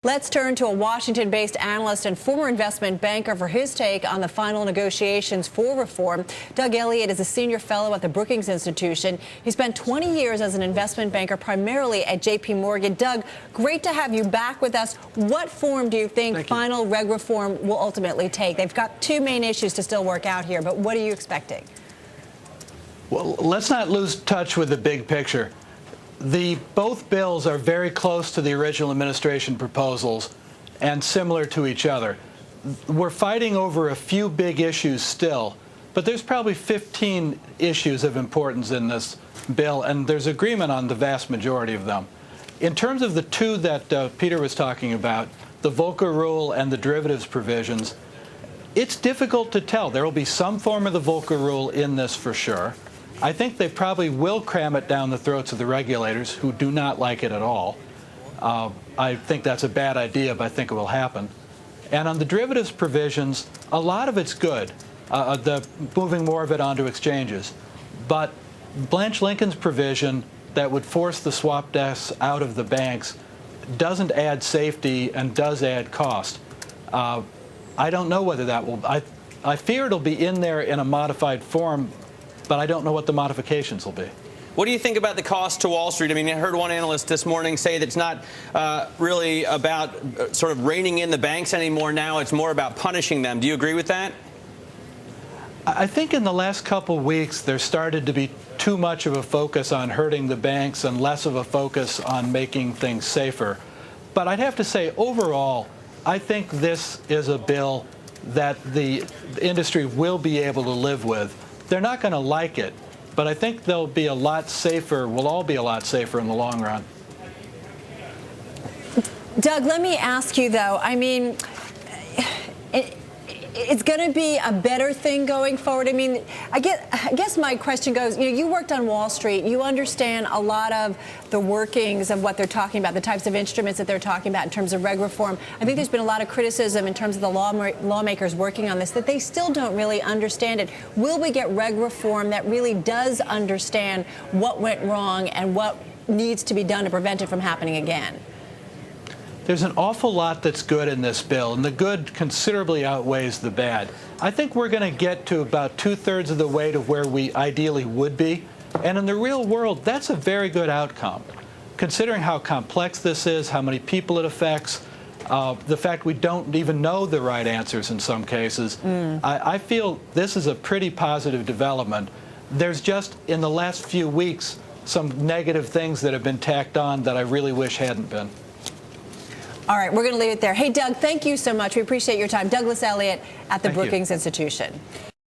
Let's turn to a Washington-based analyst and former investment banker for his take on the final negotiations for reform. Doug Elliott is a senior fellow at the Brookings Institution. He spent 20 years as an investment banker, primarily at J.P. Morgan. Doug, great to have you back with us. What form do you think final reg reform will ultimately take? They've got two main issues to still work out here, but what are you expecting? Well, let's not lose touch with the big picture. Both bills are very close to the original administration proposals and similar to each other. We're fighting over a few big issues still, but there's probably 15 issues of importance in this bill, and there's agreement on the vast majority of them. In terms of the two that Peter was talking about, the Volcker rule and the derivatives provisions, it's difficult to tell. There will be some form of the Volcker rule in this for sure. I think they probably will cram it down the throats of the regulators, who do not like it at all. I think that's a bad idea, but I think it will happen. And on the derivatives provisions, a lot of it's good, moving more of it onto exchanges. But Blanche Lincoln's provision that would force the swap desks out of the banks doesn't add safety and does add cost. I don't know whether that will. I fear it'll be in there in a modified form, but I don't know what the modifications will be. What do you think about the cost to Wall Street? I mean, I heard one analyst this morning say that it's not really about sort of reining in the banks anymore now. It's more about punishing them. Do you agree with that? I think in the last couple weeks, there started to be too much of a focus on hurting the banks and less of a focus on making things safer. But I'd have to say, overall, I think this is a bill that the industry will be able to live with. They're not going to like it, but I think they'll be a lot safer. We'll all be a lot safer in the long run. Doug, let me ask you, though. I mean, it's going to be a better thing going forward. I mean, I guess my question goes, you worked on Wall Street. You understand a lot of the workings of what they're talking about, the types of instruments that they're talking about in terms of reg reform. I think there's been a lot of criticism in terms of the lawmakers working on this, that they still don't really understand it. Will we get reg reform that really does understand what went wrong and what needs to be done to prevent it from happening again? There's an awful lot that's good in this bill, and the good considerably outweighs the bad. I think we're going to get to about 2/3 of the way to where we ideally would be. And in the real world, that's a very good outcome, considering how complex this is, how many people it affects, the fact we don't even know the right answers in some cases. I feel this is a pretty positive development. There's just, in the last few weeks, some negative things that have been tacked on that I really wish hadn't been. All right, we're going to leave it there. Hey, Doug, thank you so much. We appreciate your time. Douglas Elliott at the Thank you. Brookings Institution.